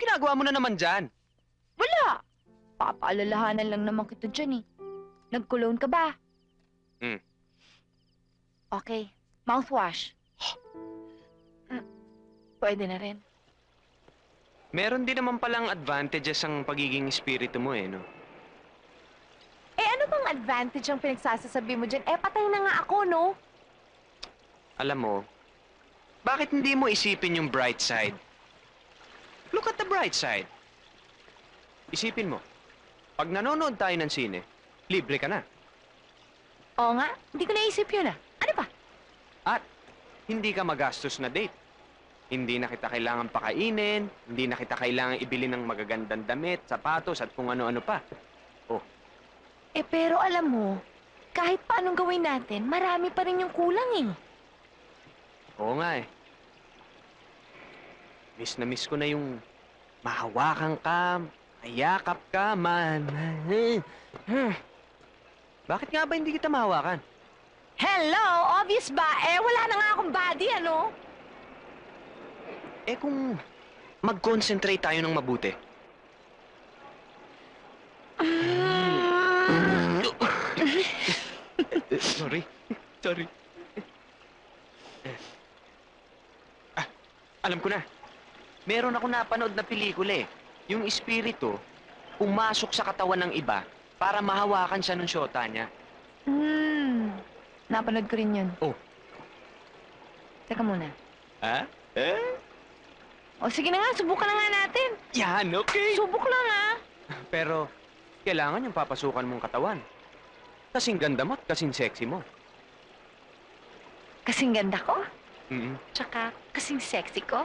ginagawa mo na naman dyan? Wala! Papaalalahanan lang naman kita dyan eh. Nag-cologne ka ba? Hmm. Okay. Mouthwash. Pwede na rin. Meron din naman palang advantages ang pagiging espiritu mo eh, no? Eh ano bang advantage ang pinagsasasabi mo dyan? Eh patay na nga ako, no? Alam mo, bakit hindi mo isipin yung bright side? Look at the bright side. Isipin mo, pag nanonood tayo ng sine, libre ka na. Oo nga, hindi ko naisip yun ah. Ano pa? At hindi ka magastos na date. Hindi na kita kailangan pakainin, hindi na kita kailangan ibili ng magagandang damit, sapatos at kung ano-ano pa. Oh, Eh pero alam mo, kahit paanong gawin natin, marami pa rin yung kulang eh. oo nga eh. Miss na miss ko na yung mahawakan ka, mayakap ka, man. Bakit nga ba hindi kita mahawakan? Hello! Obvious ba? Eh wala na nga akong body, ano? Eh kung mag-concentrate tayo ng mabuti. Sorry. Sorry. Alam ko na. Meron ako napanood na pelikula eh. Yung espiritu, pumasok sa katawan ng iba para mahawakan siya ng syota niya. Napanood ko rin yun. Oh. Teka muna. Ha? O sige na nga, subukan na nga natin. Yan, okay. Subok lang ah. Pero, kailangan yung papasukan mong katawan. Kasing ganda mo at kasing sexy mo. Kasing ganda ko, Mm-mm. tsaka kasing sexy ko.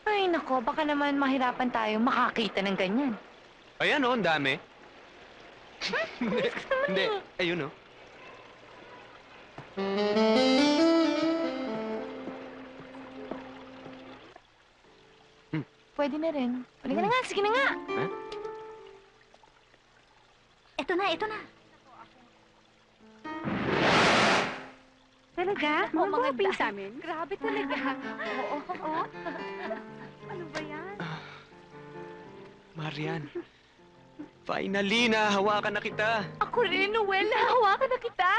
Ay nako, baka naman mahirapan tayo makakita ng ganyan. Ayan oh, ang dami. Hindi, hindi. Ayun oh. Pwede na rin. Pwede ka na nga, sige na nga. Ha? Ito na, ito na. Talaga? Oo, mga Mga dahil- sa amin? Grabe talaga. Oo. Ano ba yan? Marian, finally, nahawakan na kita. Ako rin, Noel. Nahawakan na kita.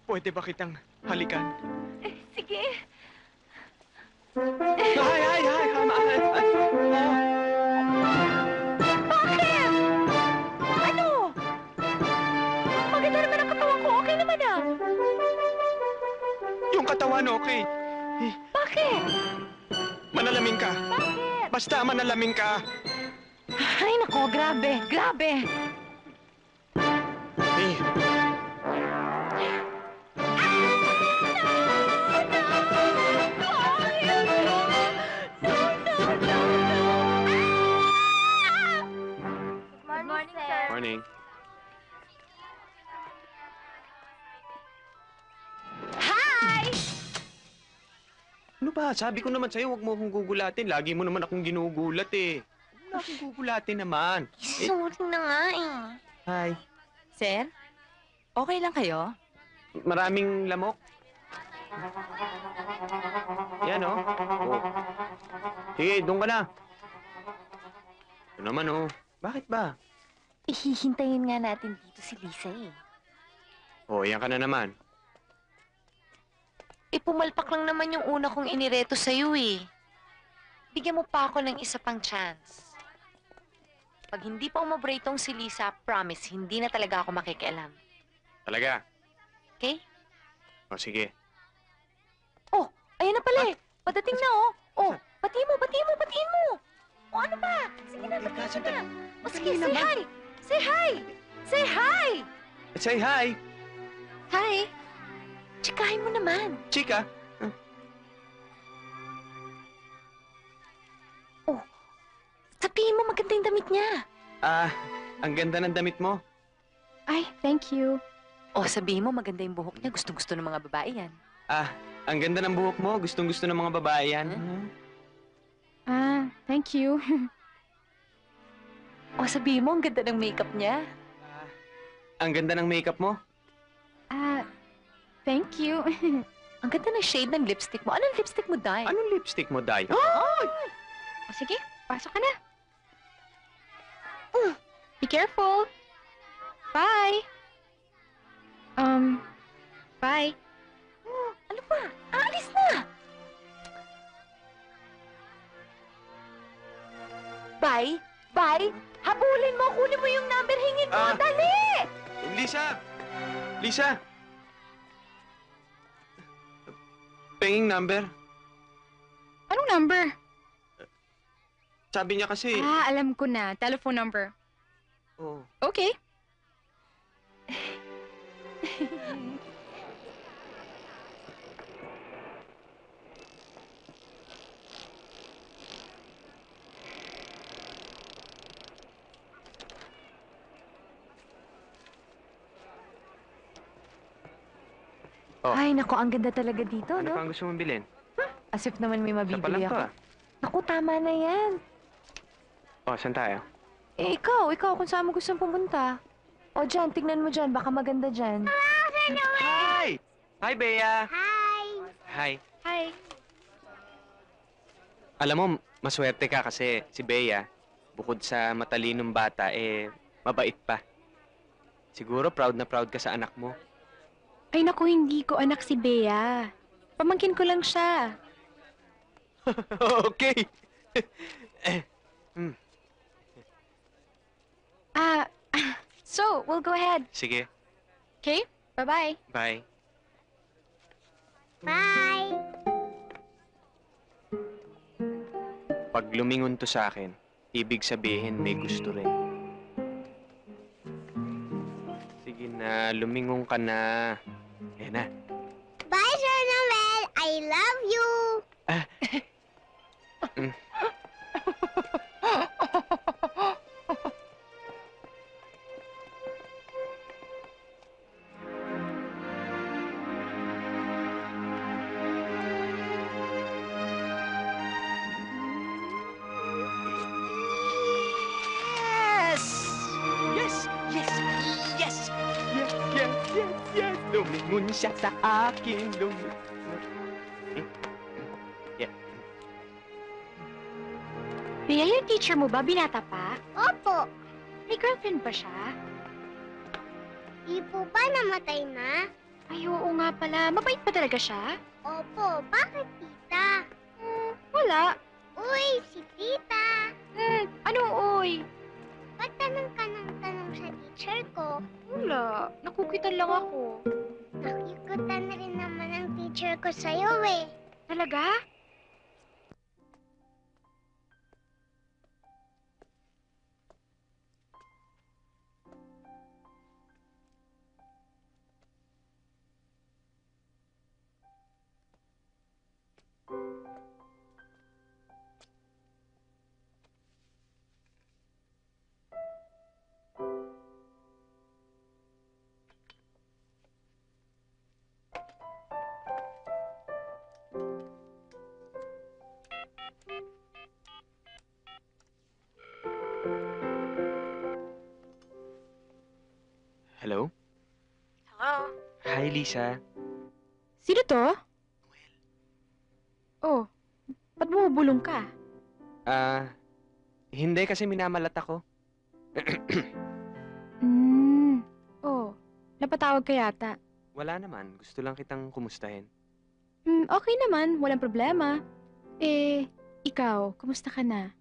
Pwede ba kitang halikan? Sige. Ay! Bakit? Ano? Maganda naman ang katawan ko. Okay naman ah. Yung katawan, okay. Bakit? Manalamin ka. Bakit? Basta manalamin ka. Ay, nako. Grabe. Grabe. Eh, Good morning, sir. morning. Hi! Ano ba? Sabi ko naman sa'yo, huwag mo akong gugulatin. Lagi mo naman akong ginugulat eh. Huwag mo akong gugulatin naman. Sorry na nga eh. Hi. Sir? Okay lang kayo? Maraming lamok. Yan oh. Oh. Sige, doon ka na. Ito naman oh. Bakit ba? Ihihintayin nga natin dito si Lisa eh. Oh, yan ka na naman. Pumalpak lang naman yung una kong inireto sa'yo eh. Bigyan mo pa ako ng isa pang chance. Pag hindi pa umabray tong si Lisa, promise, hindi na talaga ako makikialam. Talaga? Okay? O, sige. Oh, ayun na pala eh. Padating na oh. Oh, batiin mo. O ano ba? Sige na, batiin mo na. O sige, say hi. Say hi. Say hi. Say hi, Hi. Tsikahin mo naman. chika. Sabihin mo maganda yung damit niya. Ang ganda ng damit mo. Ay, thank you. O sabihin mo maganda yung buhok niya. Gustong-gusto ng mga babae yan. Ang ganda ng buhok mo. Gustong-gusto ng mga babae yan. Thank you. O sabihin mo ang ganda ng makeup niya. Ang ganda ng makeup mo. Thank you. Ang ganda ng shade ng lipstick mo. Anong lipstick mo, Day? Anong lipstick mo, Day? Ay! O sige, pasok ka na. Be careful. Bye. Bye. Ano ba? Aalis na! Bye? Bye? Habulin mo! Kunin mo yung number! Hingin mo! Ah. Dali! Lisa! Lisa! Penging number. Anong number? Sabi niya kasi... Alam ko na. Telephone number. Oh. Okay. Oh. Ay, naku, ang ganda talaga dito, Ano no? pang gusto mong bilhin? As if naman may Isa pa mabibili lang to ako. ah. Naku, tama na yan. Oh, saan tayo? Eh, ikaw, kung saan mo gustong pumunta. O, dyan, tignan mo dyan. Baka maganda dyan. Hi! Hi, Bea! Hi! Hi. Hi. Alam mo, maswerte ka kasi si Bea, bukod sa matalinong bata, mabait pa. Siguro proud na proud ka sa anak mo. Ay naku, hindi ko anak si Bea. Pamangkin ko lang siya. Okay. So, we'll go ahead. Sige, Okay? Bye-bye. bye. Bye! Pag lumingon to sa akin, ibig sabihin may gusto rin. Sige na, lumingon ka na. Ayan na. Bye, Sir Noel! I love you! Yes! Yes! Yes! Yes! Yes! Yes! Yes! Yes! Lumingon siya sa akin. Bea, yung teacher mo ba? Binata pa? Opo! May girlfriend ba siya? Di po ba namatay na? Ay, oo nga pala. Mabait pa talaga siya? Opo, bakit tita? Wala. Uy, si tita! Ano, oy? Ba't tanong ka ng tanong sa teacher ko? Wala. Nakukitan lang ako. Nakikutan na rin naman ang teacher ko sa'yo eh. Talaga? Hello? Hello? Hi, Lisa. Sino to? Oh, ba't bumubulong ka? Hindi kasi minamalat ako. Oh, napatawag ka yata. Wala naman. Gusto lang kitang kumustahin. Okay naman, walang problema. Ikaw, kumusta ka na?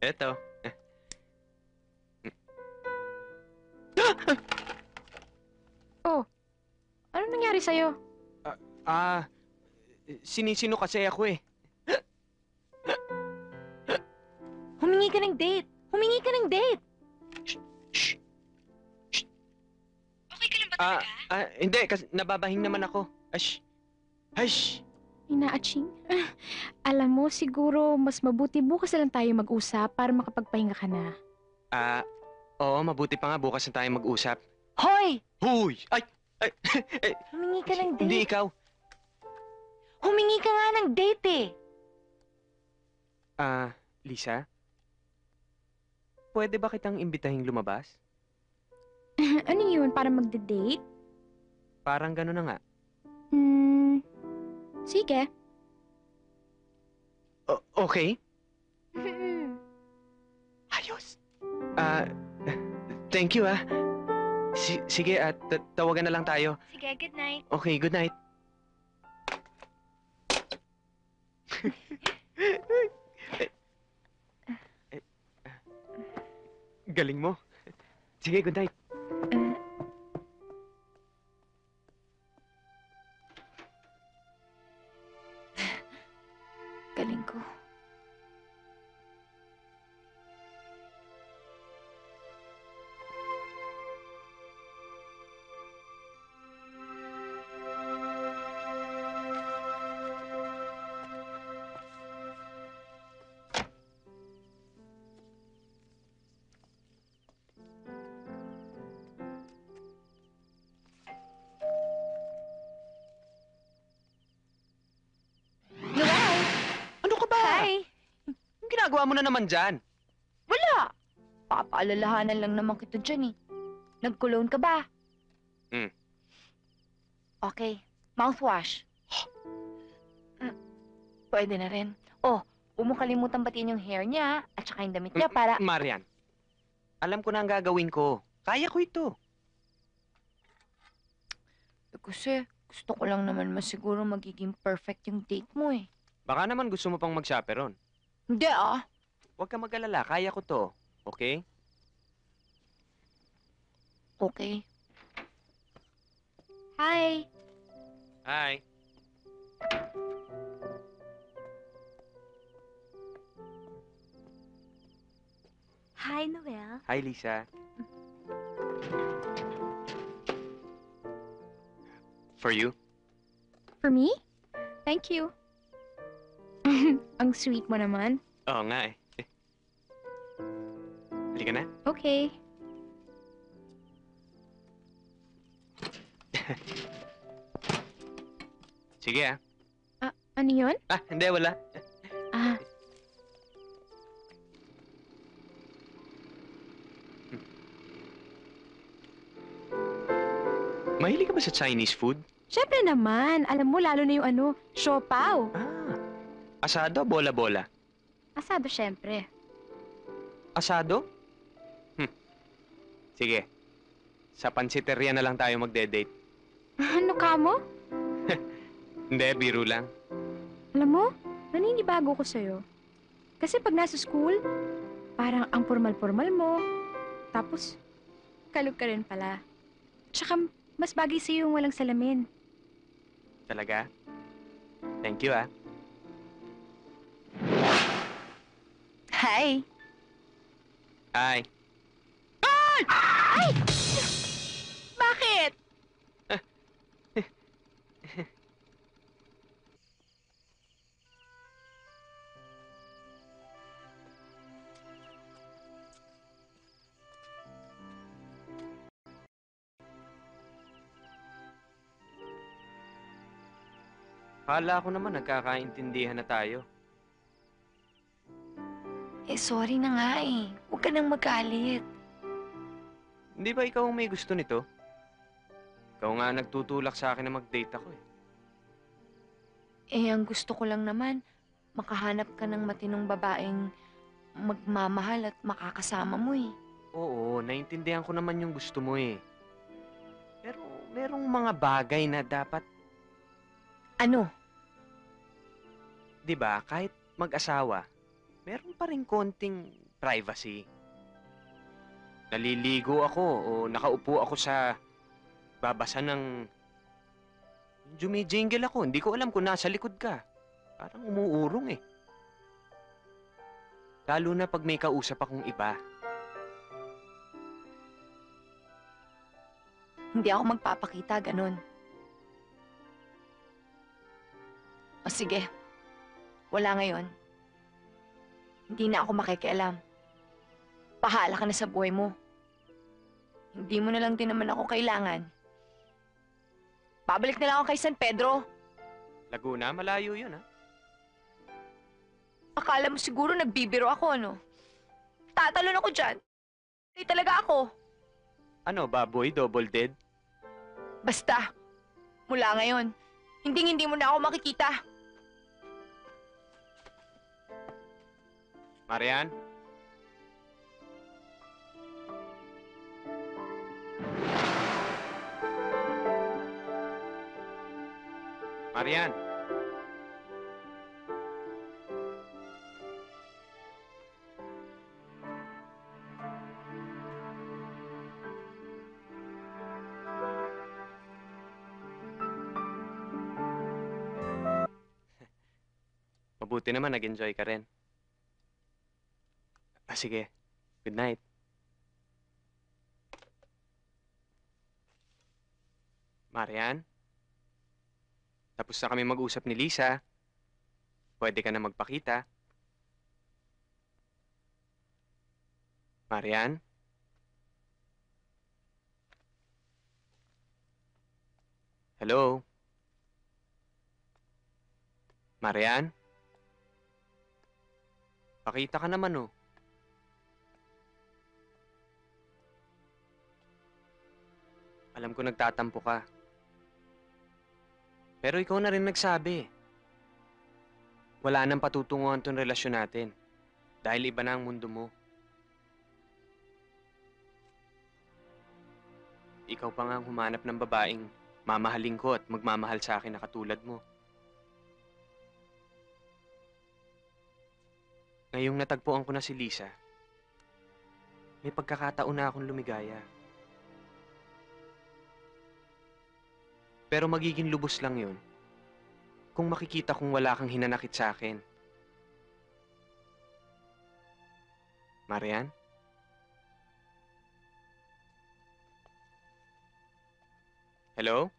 Eto. Anong nangyari sa'yo? Sinisino kasi ako eh. Humingi ka ng date! Humingi ka ng date! Shh! Okay ka lang ba Hindi, kasi nababahing naman ako. Ash! Ash! Inaaching? Alam mo, siguro mas mabuti bukas na lang tayo mag-usap para makapagpahinga ka na. Oo, mabuti pa nga bukas na tayo mag-usap. Hoy! Huy! Ay! Humingi ka ng Hindi date. ikaw. Humingi ka nga ng date eh! Lisa? Pwede ba kitang imbitahing lumabas? Ano yun, para magde-date? Parang gano'n na nga. Sige. Okay. Ayos. Ah, thank you ah. Sige, at tawagan na lang tayo. Sige, good night. Okay, good night. Galing mo. Sige, good night. Galing ko. Noel! Ano ka ba? Hi! Anong ginagawa mo na naman dyan? Wala! Papaalalahanan lang naman kita dyan eh. Nag-cologne ka ba? Hmm. Okay. Mouthwash. Pwede na rin. Oh, huwag mo kalimutan batiin yung hair niya at saka yung damit niya para... Marian, alam ko na ang gagawin ko. Kaya ko ito. Kasi gusto ko lang naman masiguro magiging perfect yung date mo eh. Baka naman gusto mo pang mag-chaperon. Hindi ah. Huwag ka mag-alala, kaya ko to. Okay? Okay. Hi! Hi. Hi, Noel. Hi, Lisa. For you? For me? Thank you. Ang sweet mo naman. Oo nga eh. Halika na. Okay. Sige ah. Ano yun? Hindi, wala. Ah, Mahilig ka ba sa Chinese food? syempre naman. Alam mo, lalo na yung ano, siopaw. Asado, bola-bola. Asado, syempre. Asado? Sige. Sa pansiteria na lang tayo magde-date. Ano ka mo? Hindi, biro lang. Alam mo, naninibago ko sa'yo. Kasi pag nasa school, parang ang formal-formal mo. Tapos, kalog ka rin pala. Tsaka, mas bagay sa'yo yung walang salamin. Talaga? Thank you ah. Hi! Hi. Bakit? Kala ko naman nagkakaintindihan na tayo. Eh, sorry na nga eh. Huwag ka nang magalit. Hindi ba ikaw ang may gusto nito? Ikaw nga nagtutulak sa akin na mag-date ako eh. Eh, ang gusto ko lang naman, makahanap ka ng matinong babaeng magmamahal at makakasama mo eh. Oo, naintindihan ko naman yung gusto mo eh. Pero merong mga bagay na dapat, Ano? 'di ba, kahit mag-asawa, meron pa rin konting privacy. Naliligo ako o nakaupo ako sa babasa ng jumijingle ako. Hindi ko alam kung nasa likod ka. Parang umuurong eh. Lalo na pag may kausap akong iba. Hindi ako magpapakita, ganun. O sige, wala ngayon. Hindi na ako makikialam. Bahala ka na sa buhay mo. Hindi mo na lang din naman ako kailangan. Babalik na lang ako kay San Pedro. Laguna, malayo yun ha. Akala mo siguro nagbibiro ako, ano? Tatalon ako dyan. Hindi talaga ako. Ano, baboy, double dead? Basta, mula ngayon, hindi mo na ako makikita. Marian? Marian? Mabuti naman nag-enjoy ka rin. Sige. Good night. Marian? Tapos na kami mag-usap ni Lisa. Pwede ka na magpakita. Marian? Hello? Marian? Pakita ka naman, oh. Alam ko nagtatampo ka. Pero ikaw na rin nagsabi. Wala nang patutunguhan tong relasyon natin. Dahil iba na ang mundo mo. Ikaw pa nga ang humanap ng babaeng mamahalin ko at magmamahal sa akin na katulad mo. Ngayong natagpuan ko na si Lisa, may pagkakataon na akong lumigaya. Pero magiging lubos lang yun kung makikita kong wala kang hinanakit sa akin. Marian? Hello?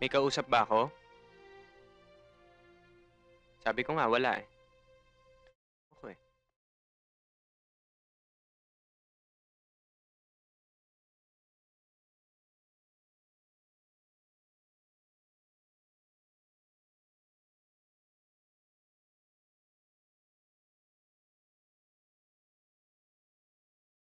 May kausap ba ako? Sabi ko nga, wala eh.